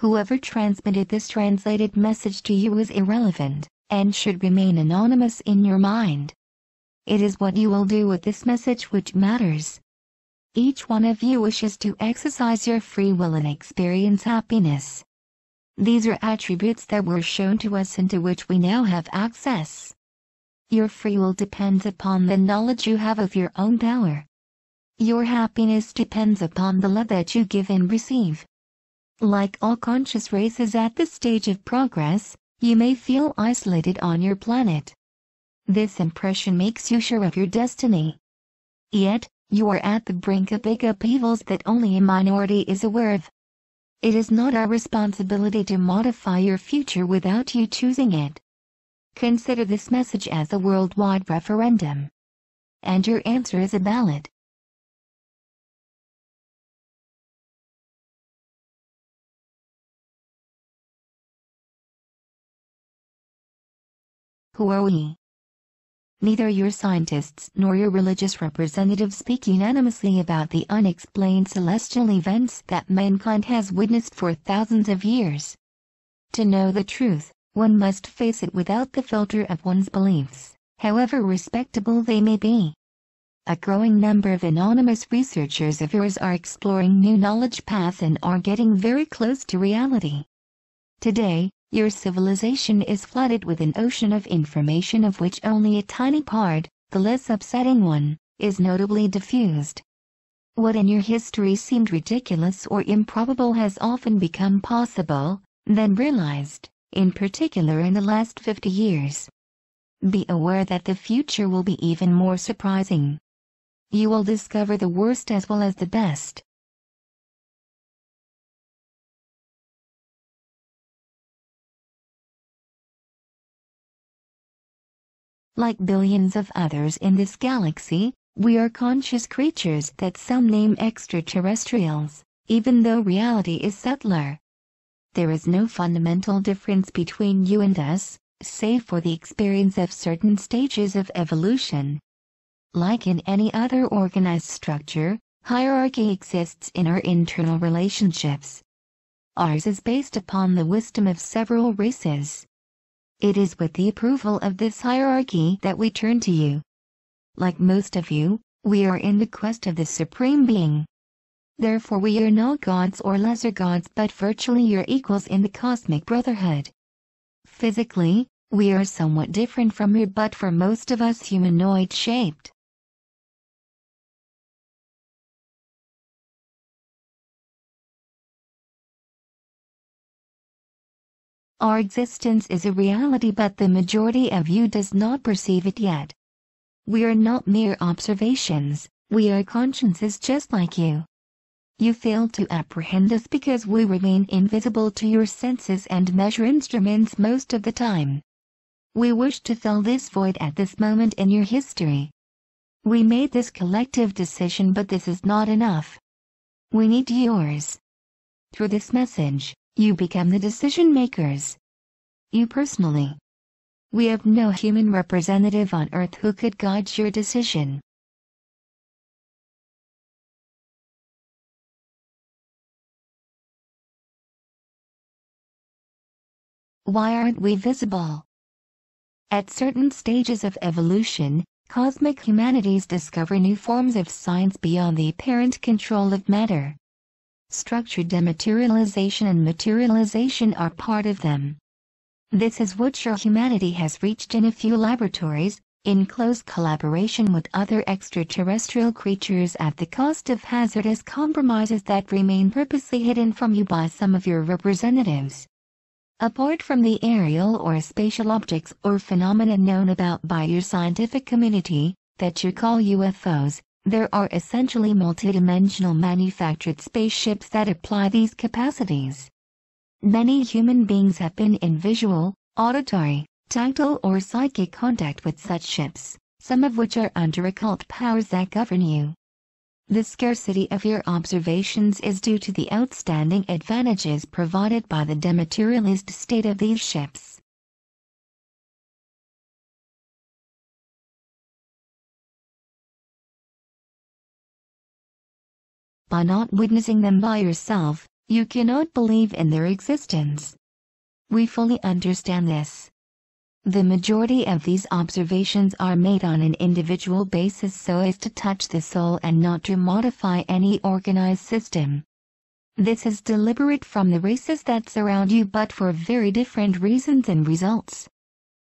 Whoever transmitted this translated message to you is irrelevant, and should remain anonymous in your mind. It is what you will do with this message which matters. Each one of you wishes to exercise your free will and experience happiness. These are attributes that were shown to us and to which we now have access. Your free will depends upon the knowledge you have of your own power. Your happiness depends upon the love that you give and receive. Like all conscious races at this stage of progress, you may feel isolated on your planet. This impression makes you sure of your destiny. Yet, you are at the brink of big upheavals that only a minority is aware of. It is not our responsibility to modify your future without you choosing it. Consider this message as a worldwide referendum. And your answer is a ballot. Who are we? Neither your scientists nor your religious representatives speak unanimously about the unexplained celestial events that mankind has witnessed for thousands of years. To know the truth, one must face it without the filter of one's beliefs, however respectable they may be. A growing number of anonymous researchers of yours are exploring new knowledge paths and are getting very close to reality. Today, your civilization is flooded with an ocean of information of which only a tiny part, the less upsetting one, is notably diffused. What in your history seemed ridiculous or improbable has often become possible, then realized, in particular in the last 50 years. Be aware that the future will be even more surprising. You will discover the worst as well as the best. Like billions of others in this galaxy, we are conscious creatures that some name extraterrestrials, even though reality is subtler. There is no fundamental difference between you and us, save for the experience of certain stages of evolution. Like in any other organized structure, hierarchy exists in our internal relationships. Ours is based upon the wisdom of several races. It is with the approval of this hierarchy that we turn to you. Like most of you, we are in the quest of the Supreme Being. Therefore we are not gods or lesser gods but virtually your equals in the cosmic brotherhood. Physically, we are somewhat different from you but for most of us humanoid-shaped. Our existence is a reality but the majority of you does not perceive it yet. We are not mere observations, we are consciences just like you. You fail to apprehend us because we remain invisible to your senses and measure instruments most of the time. We wish to fill this void at this moment in your history. We made this collective decision but this is not enough. We need yours. Through this message, you become the decision makers. You personally. We have no human representative on Earth who could guide your decision. Why aren't we visible? At certain stages of evolution, cosmic humanities discover new forms of science beyond the apparent control of matter. Structured dematerialization and materialization are part of them. This is what your humanity has reached in a few laboratories, in close collaboration with other extraterrestrial creatures at the cost of hazardous compromises that remain purposely hidden from you by some of your representatives. Apart from the aerial or spatial objects or phenomena known about by your scientific community, that you call UFOs, there are essentially multidimensional manufactured spaceships that apply these capacities. Many human beings have been in visual, auditory, tactile or psychic contact with such ships, some of which are under occult powers that govern you. The scarcity of your observations is due to the outstanding advantages provided by the dematerialized state of these ships. By not witnessing them by yourself, You cannot believe in their existence. We fully understand this. The majority of these observations are made on an individual basis so as to touch the soul and not to modify any organized system. This is deliberate from the races that surround you, but for very different reasons and results.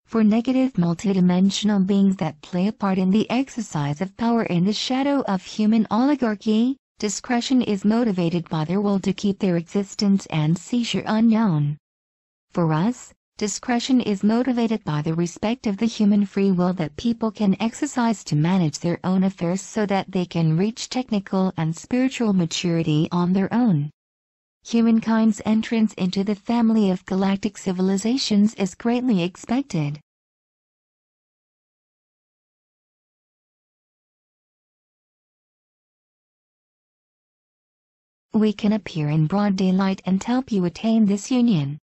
For negative multidimensional beings that play a part in the exercise of power in the shadow of human oligarchy, discretion is motivated by their will to keep their existence and seizure unknown. For us, discretion is motivated by the respect of the human free will that people can exercise to manage their own affairs so that they can reach technical and spiritual maturity on their own. Humankind's entrance into the family of galactic civilizations is greatly expected. We can appear in broad daylight and help you attain this union.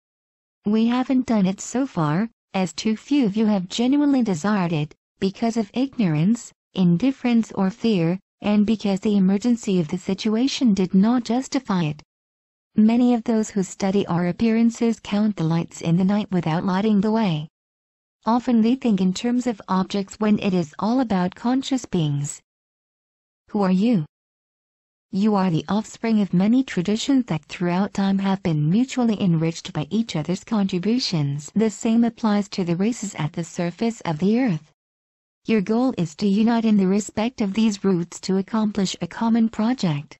We haven't done it so far, as too few of you have genuinely desired it, because of ignorance, indifference or fear, and because the emergency of the situation did not justify it. Many of those who study our appearances count the lights in the night without lighting the way. Often they think in terms of objects when it is all about conscious beings. Who are you? You are the offspring of many traditions that throughout time have been mutually enriched by each other's contributions. The same applies to the races at the surface of the earth. Your goal is to unite in the respect of these roots to accomplish a common project.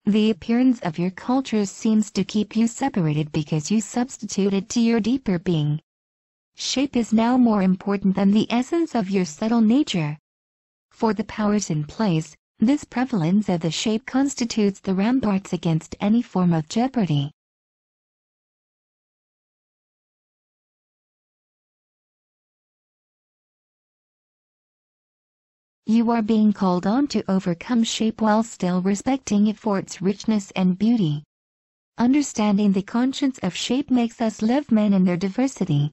The appearance of your cultures seems to keep you separated because you substituted to your deeper being. Shape is now more important than the essence of your subtle nature. For the powers in place, this prevalence of the shape constitutes the ramparts against any form of jeopardy. You are being called on to overcome shape while still respecting it for its richness and beauty. Understanding the conscience of shape makes us love men in their diversity.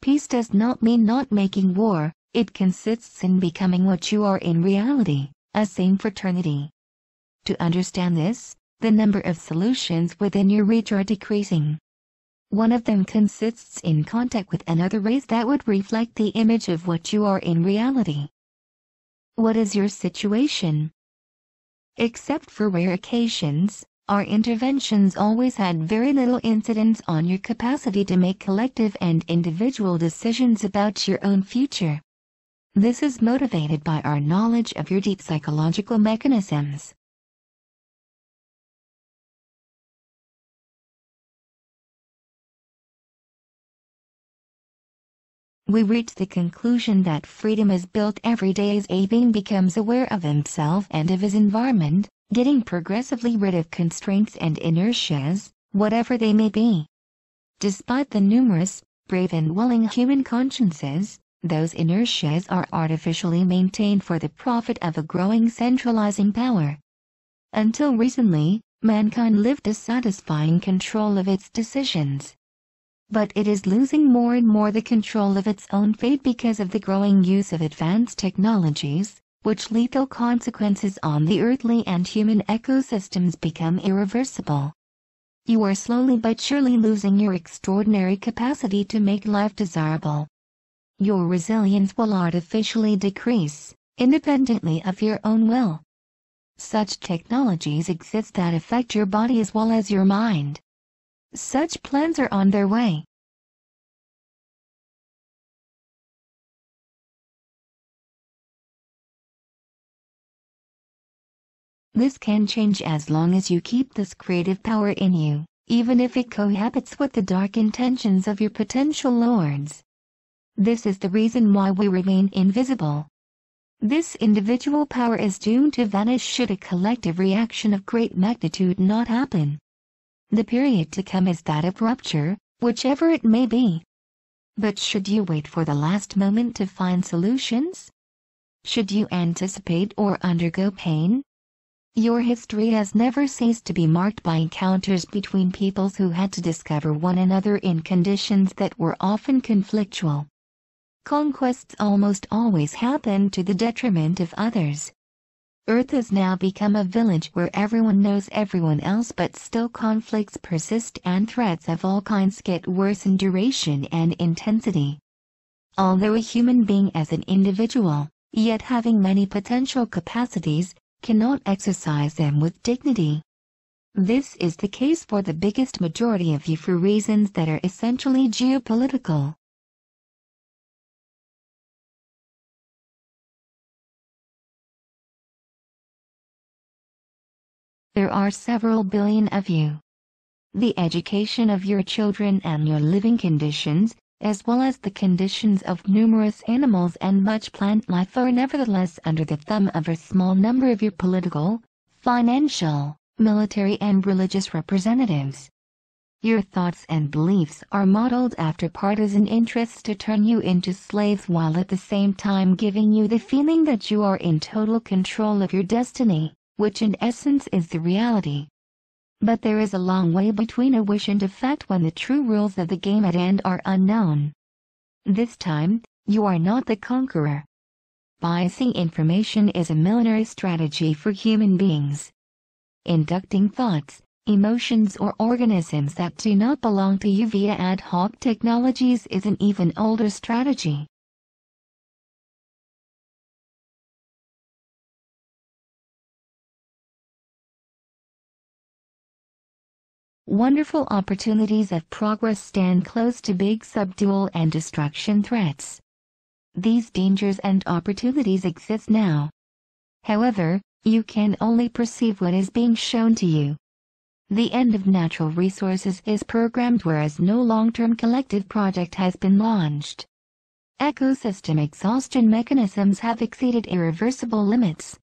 Peace does not mean not making war, it consists in becoming what you are in reality. A same fraternity. To understand this, the number of solutions within your reach are decreasing. One of them consists in contact with another race that would reflect the image of what you are in reality. What is your situation? Except for rare occasions, our interventions always had very little incidence on your capacity to make collective and individual decisions about your own future. This is motivated by our knowledge of your deep psychological mechanisms. We reach the conclusion that freedom is built every day as a being becomes aware of himself and of his environment, getting progressively rid of constraints and inertias, whatever they may be. Despite the numerous, brave and willing human consciences, those inertias are artificially maintained for the profit of a growing centralizing power. Until recently, mankind lived dissatisfying control of its decisions. But it is losing more and more the control of its own fate because of the growing use of advanced technologies, which lethal consequences on the earthly and human ecosystems become irreversible. You are slowly but surely losing your extraordinary capacity to make life desirable. Your resilience will artificially decrease, independently of your own will. Such technologies exist that affect your body as well as your mind. Such plans are on their way. This can change as long as you keep this creative power in you, even if it cohabits with the dark intentions of your potential lords. This is the reason why we remain invisible. This individual power is doomed to vanish should a collective reaction of great magnitude not happen. The period to come is that of rupture, whichever it may be. But should you wait for the last moment to find solutions? Should you anticipate or undergo pain? Your history has never ceased to be marked by encounters between peoples who had to discover one another in conditions that were often conflictual. Conquests almost always happen to the detriment of others. Earth has now become a village where everyone knows everyone else, but still conflicts persist and threats of all kinds get worse in duration and intensity. Although a human being as an individual, yet having many potential capacities, cannot exercise them with dignity. This is the case for the biggest majority of you for reasons that are essentially geopolitical. There are several billion of you. The education of your children and your living conditions, as well as the conditions of numerous animals and much plant life, are nevertheless under the thumb of a small number of your political, financial, military and religious representatives. Your thoughts and beliefs are modeled after partisan interests to turn you into slaves, while at the same time giving you the feeling that you are in total control of your destiny, which in essence is the reality. But there is a long way between a wish and effect when the true rules of the game at end are unknown. This time, you are not the conqueror. Biasing information is a military strategy for human beings. Inducting thoughts, emotions or organisms that do not belong to you via ad hoc technologies is an even older strategy. Wonderful opportunities of progress stand close to big subdual and destruction threats. These dangers and opportunities exist now. However, you can only perceive what is being shown to you. The end of natural resources is programmed, whereas no long-term collective project has been launched. Ecosystem exhaustion mechanisms have exceeded irreversible limits.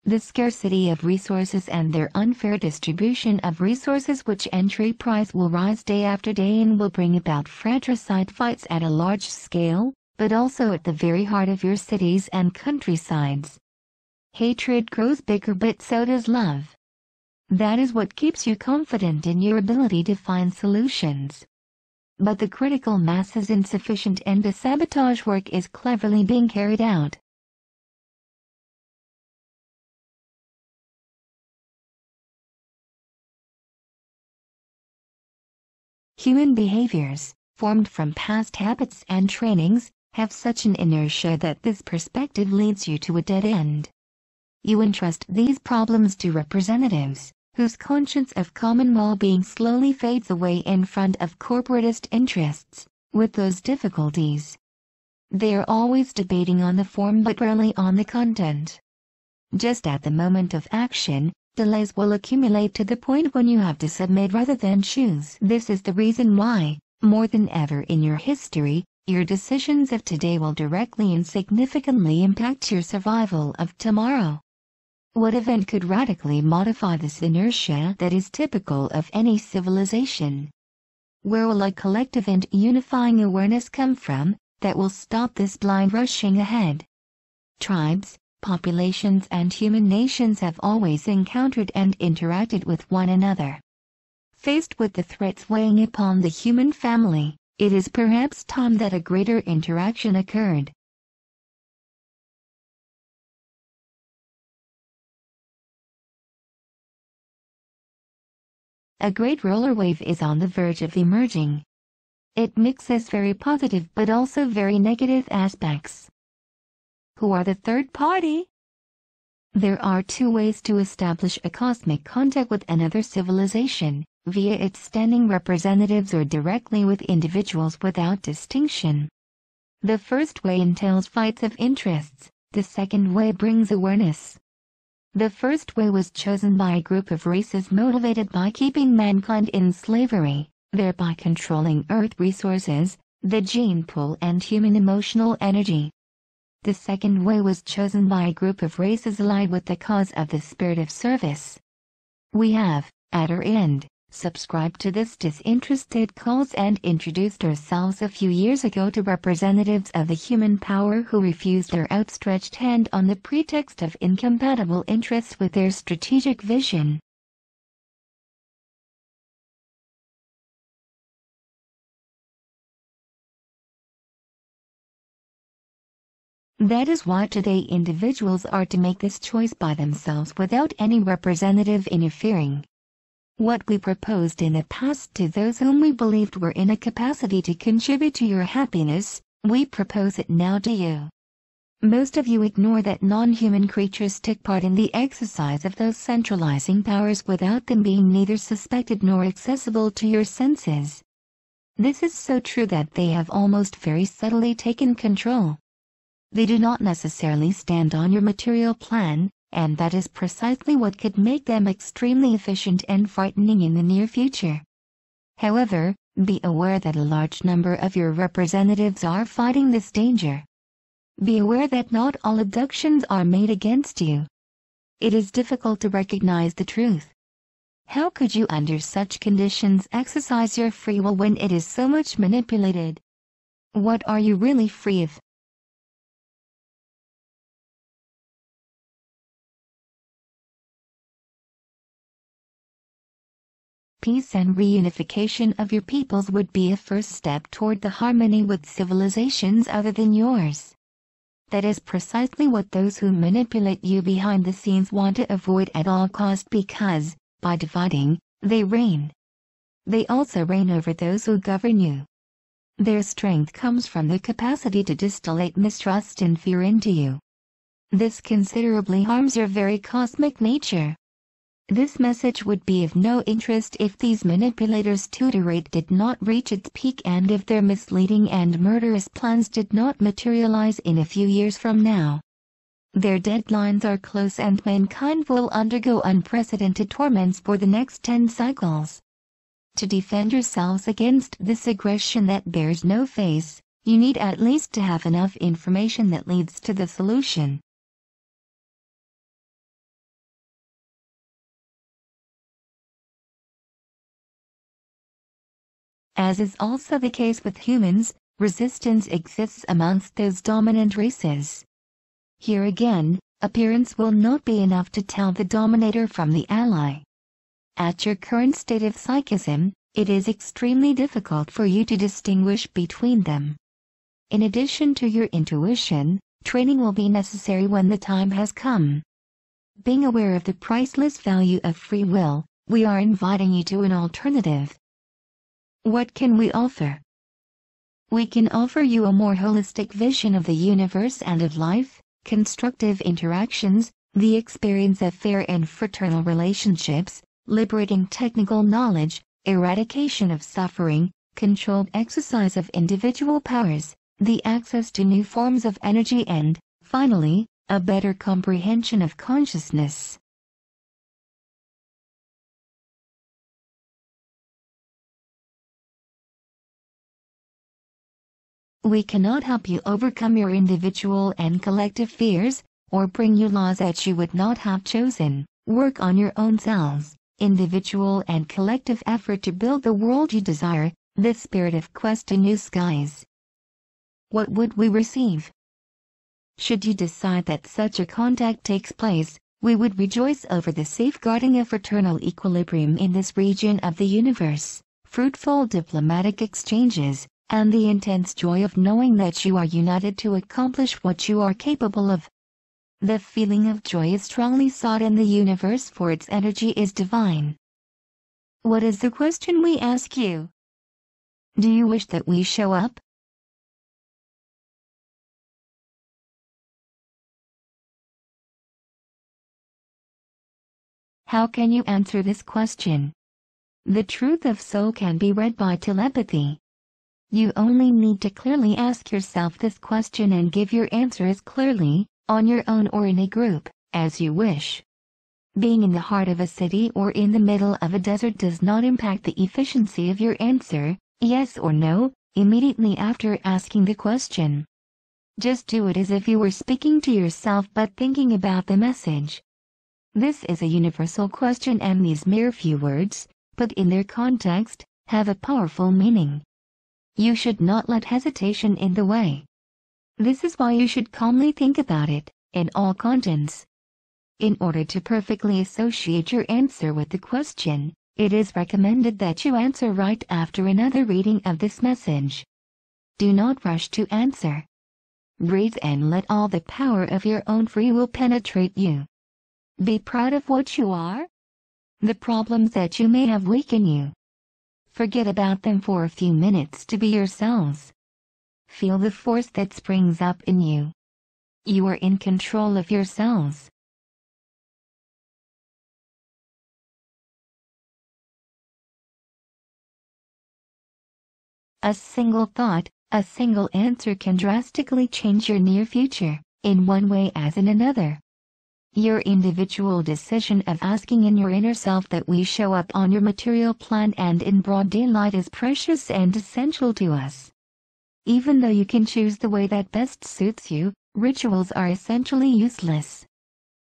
The scarcity of resources and their unfair distribution of resources, which entry price will rise day after day and will bring about fratricide fights at a large scale, but also at the very heart of your cities and countrysides. Hatred grows bigger, but so does love. That is what keeps you confident in your ability to find solutions. But the critical mass is insufficient and the sabotage work is cleverly being carried out. Human behaviors, formed from past habits and trainings, have such an inertia that this perspective leads you to a dead end. You entrust these problems to representatives, whose conscience of common well-being slowly fades away in front of corporatist interests, with those difficulties. They are always debating on the form but rarely on the content. Just at the moment of action, delays will accumulate to the point when you have to submit rather than choose. This is the reason why, more than ever in your history, your decisions of today will directly and significantly impact your survival of tomorrow. What event could radically modify this inertia that is typical of any civilization? Where will a collective and unifying awareness come from that will stop this blind rushing ahead? Tribes, populations and human nations have always encountered and interacted with one another. Faced with the threats weighing upon the human family, it is perhaps time that a greater interaction occurred. A great roller wave is on the verge of emerging. It mixes very positive but also very negative aspects. Who are the third party? There are two ways to establish a cosmic contact with another civilization, via its standing representatives or directly with individuals without distinction. The first way entails fights of interests, the second way brings awareness. The first way was chosen by a group of races motivated by keeping mankind in slavery, thereby controlling Earth resources, the gene pool and human emotional energy. The second way was chosen by a group of races allied with the cause of the spirit of service. We have, at our end, subscribed to this disinterested cause and introduced ourselves a few years ago to representatives of the human power who refused their outstretched hand on the pretext of incompatible interests with their strategic vision. That is why today individuals are to make this choice by themselves without any representative interfering. What we proposed in the past to those whom we believed were in a capacity to contribute to your happiness, we propose it now to you. Most of you ignore that non-human creatures took part in the exercise of those centralizing powers without them being neither suspected nor accessible to your senses. This is so true that they have almost very subtly taken control. They do not necessarily stand on your material plan, and that is precisely what could make them extremely efficient and frightening in the near future. However, be aware that a large number of your representatives are fighting this danger. Be aware that not all abductions are made against you. It is difficult to recognize the truth. How could you under such conditions exercise your free will when it is so much manipulated? What are you really free of? Peace and reunification of your peoples would be a first step toward the harmony with civilizations other than yours. That is precisely what those who manipulate you behind the scenes want to avoid at all cost because, by dividing, they reign. They also reign over those who govern you. Their strength comes from the capacity to distillate mistrust and fear into you. This considerably harms your very cosmic nature. This message would be of no interest if these manipulators' tutorate did not reach its peak and if their misleading and murderous plans did not materialize in a few years from now. Their deadlines are close and mankind will undergo unprecedented torments for the next 10 cycles. To defend yourselves against this aggression that bears no face, you need at least to have enough information that leads to the solution. As is also the case with humans, resistance exists amongst those dominant races. Here again, appearance will not be enough to tell the dominator from the ally. At your current state of psychism, it is extremely difficult for you to distinguish between them. In addition to your intuition, training will be necessary when the time has come. Being aware of the priceless value of free will, we are inviting you to an alternative. What can we offer? We can offer you a more holistic vision of the universe and of life, constructive interactions, the experience of fair and fraternal relationships, liberating technical knowledge, eradication of suffering, controlled exercise of individual powers, the access to new forms of energy and, finally, a better comprehension of consciousness. We cannot help you overcome your individual and collective fears, or bring you laws that you would not have chosen. Work on your own selves, individual and collective effort to build the world you desire, the spirit of quest to new skies. What would we receive? Should you decide that such a contact takes place, we would rejoice over the safeguarding of fraternal equilibrium in this region of the universe, fruitful diplomatic exchanges, and the intense joy of knowing that you are united to accomplish what you are capable of. The feeling of joy is strongly sought in the universe for its energy is divine. What is the question we ask you? Do you wish that we show up? How can you answer this question? The truth of soul can be read by telepathy. You only need to clearly ask yourself this question and give your answer as clearly, on your own or in a group, as you wish. Being in the heart of a city or in the middle of a desert does not impact the efficiency of your answer, yes or no, immediately after asking the question. Just do it as if you were speaking to yourself but thinking about the message. This is a universal question and these mere few words, put in their context, have a powerful meaning. You should not let hesitation in the way. This is why you should calmly think about it, in all contents. In order to perfectly associate your answer with the question, it is recommended that you answer right after another reading of this message. Do not rush to answer. Breathe and let all the power of your own free will penetrate you. Be proud of what you are. The problems that you may have weaken you. Forget about them for a few minutes to be yourselves. Feel the force that springs up in you. You are in control of yourselves. A single thought, a single answer can drastically change your near future, in one way as in another. Your individual decision of asking in your inner self that we show up on your material plan and in broad daylight is precious and essential to us. Even though you can choose the way that best suits you, rituals are essentially useless.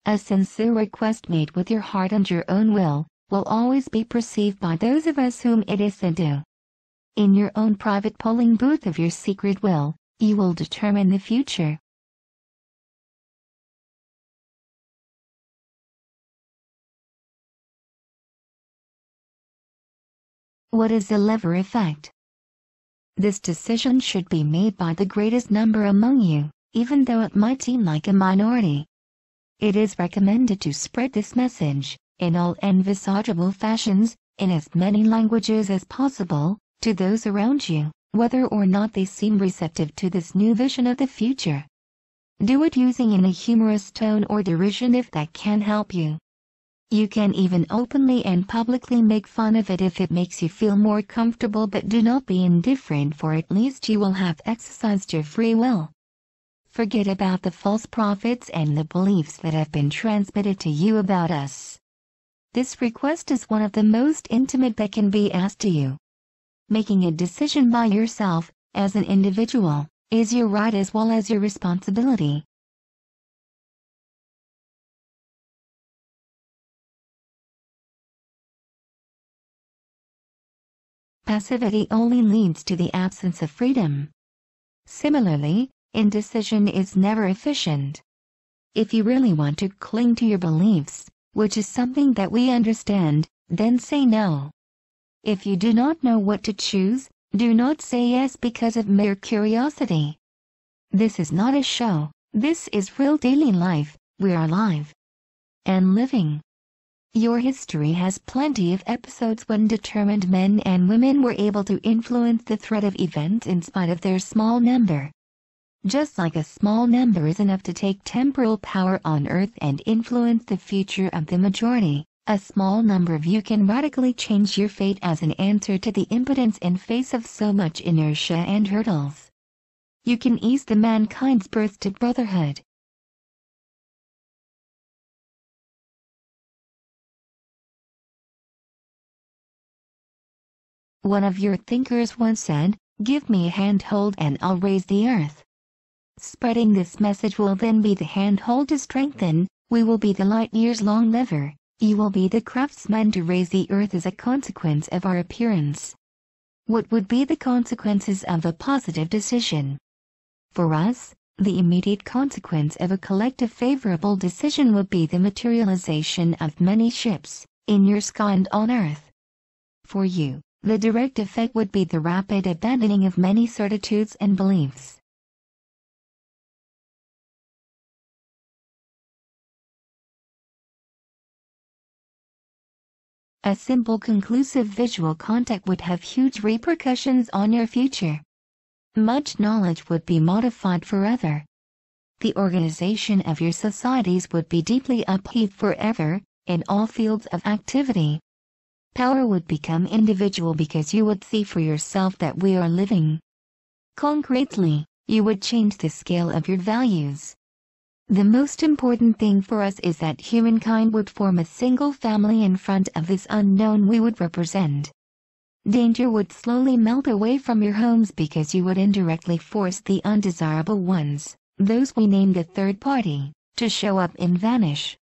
A sincere request made with your heart and your own will always be perceived by those of us whom it is sent to. In your own private polling booth of your secret will, you will determine the future. What is the lever effect? This decision should be made by the greatest number among you, even though it might seem like a minority. It is recommended to spread this message, in all envisageable fashions, in as many languages as possible, to those around you, whether or not they seem receptive to this new vision of the future. Do it using in a humorous tone or derision if that can help you. You can even openly and publicly make fun of it if it makes you feel more comfortable, but do not be indifferent, for at least you will have exercised your free will. Forget about the false prophets and the beliefs that have been transmitted to you about us. This request is one of the most intimate that can be asked to you. Making a decision by yourself, as an individual, is your right as well as your responsibility. Passivity only leads to the absence of freedom. Similarly, indecision is never efficient. If you really want to cling to your beliefs, which is something that we understand, then say no. If you do not know what to choose, do not say yes because of mere curiosity. This is not a show, this is real daily life. We are alive and living. Your history has plenty of episodes when determined men and women were able to influence the thread of events in spite of their small number. Just like a small number is enough to take temporal power on earth and influence the future of the majority, a small number of you can radically change your fate as an answer to the impotence in face of so much inertia and hurdles. You can ease the mankind's birth to brotherhood. One of your thinkers once said, "Give me a handhold and I'll raise the earth." Spreading this message will then be the handhold to strengthen, we will be the light years long lever, you will be the craftsman to raise the earth as a consequence of our appearance. What would be the consequences of a positive decision? For us, the immediate consequence of a collective favorable decision would be the materialization of many ships, in your sky and on earth. For you, the direct effect would be the rapid abandoning of many certitudes and beliefs. A simple conclusive visual contact would have huge repercussions on your future. Much knowledge would be modified forever. The organization of your societies would be deeply upheaved forever, in all fields of activity. Power would become individual because you would see for yourself that we are living. Concretely, you would change the scale of your values. The most important thing for us is that humankind would form a single family in front of this unknown we would represent. Danger would slowly melt away from your homes because you would indirectly force the undesirable ones, those we named a third party, to show up and vanish.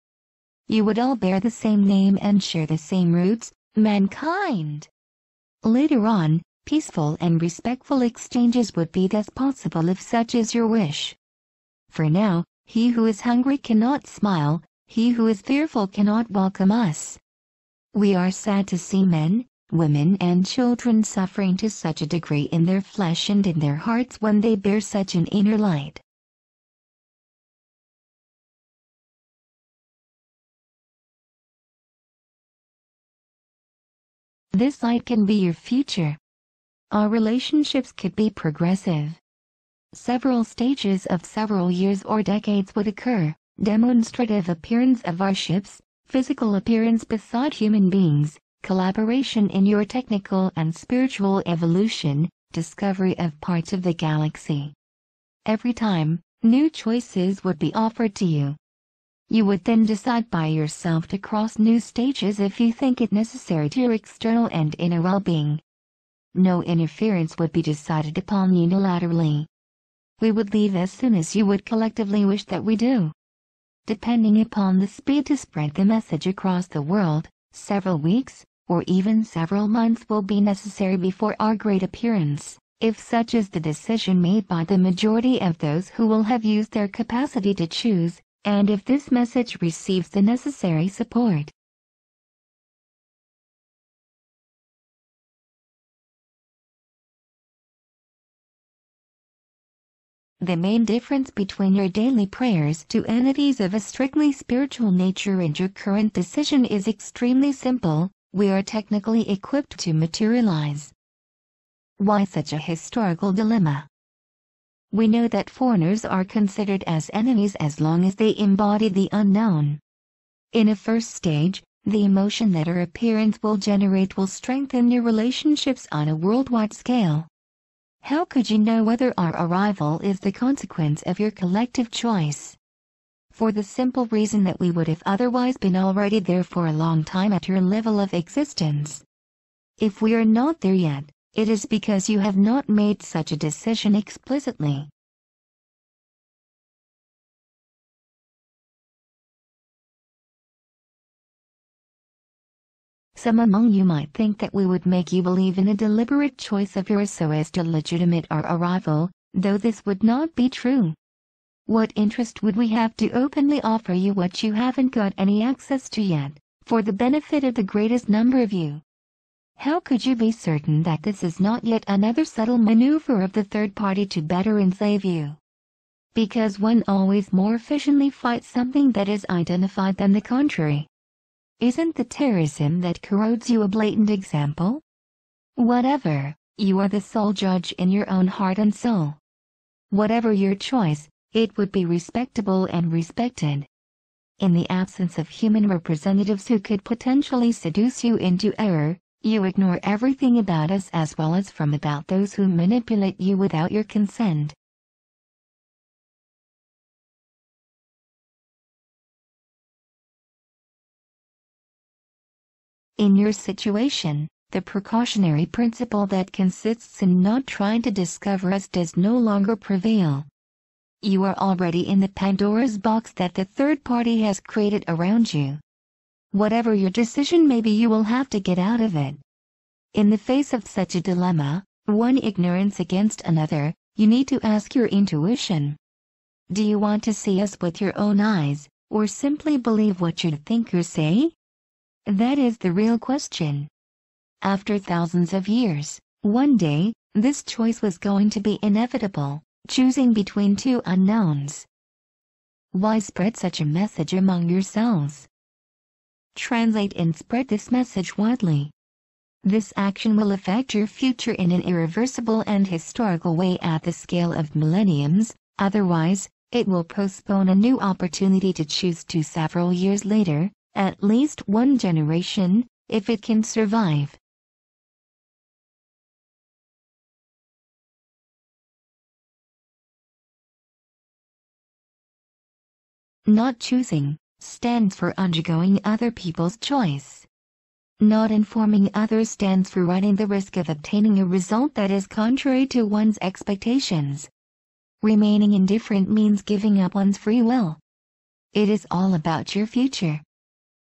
You would all bear the same name and share the same roots, mankind. Later on, peaceful and respectful exchanges would be thus possible if such is your wish. For now, he who is hungry cannot smile, he who is fearful cannot welcome us. We are sad to see men, women and children suffering to such a degree in their flesh and in their hearts when they bear such an inner light. This light can be your future. Our relationships could be progressive. Several stages of several years or decades would occur: demonstrative appearance of our ships, physical appearance beside human beings, collaboration in your technical and spiritual evolution, discovery of parts of the galaxy. Every time, new choices would be offered to you. You would then decide by yourself to cross new stages if you think it necessary to your external and inner well-being. No interference would be decided upon unilaterally. We would leave as soon as you would collectively wish that we do. Depending upon the speed to spread the message across the world, several weeks, or even several months will be necessary before our great appearance, if such is the decision made by the majority of those who will have used their capacity to choose, and if this message receives the necessary support. The main difference between your daily prayers to entities of a strictly spiritual nature and your current decision is extremely simple: we are technically equipped to materialize. Why such a historical dilemma? We know that foreigners are considered as enemies as long as they embody the unknown. In a first stage, the emotion that our appearance will generate will strengthen your relationships on a worldwide scale. How could you know whether our arrival is the consequence of your collective choice? For the simple reason that we would have otherwise been already there for a long time at your level of existence. If we are not there yet, it is because you have not made such a decision explicitly. Some among you might think that we would make you believe in a deliberate choice of yours so as to legitimate our arrival, though this would not be true. What interest would we have to openly offer you what you haven't got any access to yet, for the benefit of the greatest number of you? How could you be certain that this is not yet another subtle maneuver of the third party to better enslave you? Because one always more efficiently fights something that is identified than the contrary. Isn't the terrorism that corrodes you a blatant example? Whatever, you are the sole judge in your own heart and soul. Whatever your choice, it would be respectable and respected. In the absence of human representatives who could potentially seduce you into error, you ignore everything about us as well as from about those who manipulate you without your consent. In your situation, the precautionary principle that consists in not trying to discover us does no longer prevail. You are already in the Pandora's box that the third party has created around you. Whatever your decision may be, you will have to get out of it. In the face of such a dilemma, one ignorance against another, you need to ask your intuition. Do you want to see us with your own eyes, or simply believe what your thinkers say? That is the real question. After thousands of years, one day, this choice was going to be inevitable, choosing between two unknowns. Why spread such a message among yourselves? Translate and spread this message widely. This action will affect your future in an irreversible and historical way at the scale of millenniums, otherwise, it will postpone a new opportunity to choose to several years later, at least one generation, if it can survive. Not choosing stands for undergoing other people's choice. Not informing others stands for running the risk of obtaining a result that is contrary to one's expectations. Remaining indifferent means giving up one's free will. It is all about your future.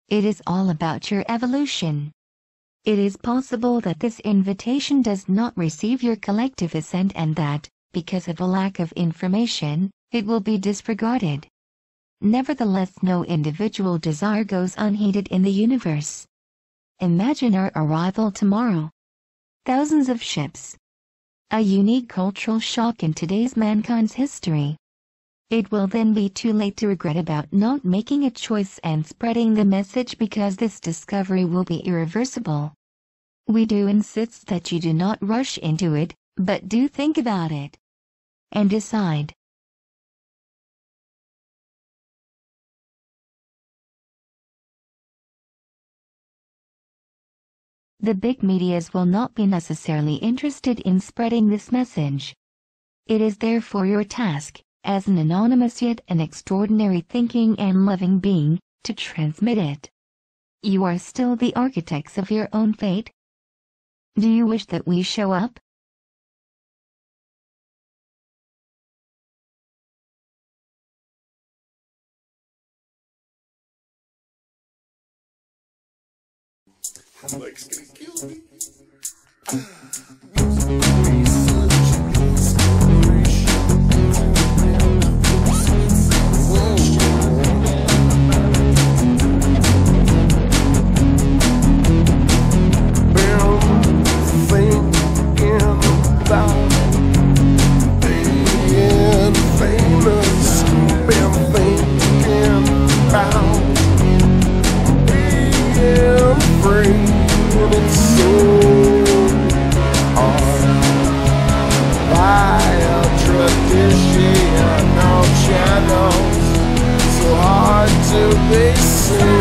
It is all about your evolution. It is possible that this invitation does not receive your collective assent and that, because of a lack of information, it will be disregarded. Nevertheless, no individual desire goes unheeded in the universe. Imagine our arrival tomorrow. Thousands of ships. A unique cultural shock in today's mankind's history. It will then be too late to regret about not making a choice and spreading the message because this discovery will be irreversible. We do insist that you do not rush into it, but do think about it and decide. The big medias will not be necessarily interested in spreading this message. It is therefore your task, as an anonymous yet an extraordinary thinking and loving being, to transmit it. You are still the architects of your own fate. Do you wish that we show up? Mike's gonna kill me. So hard to be seen.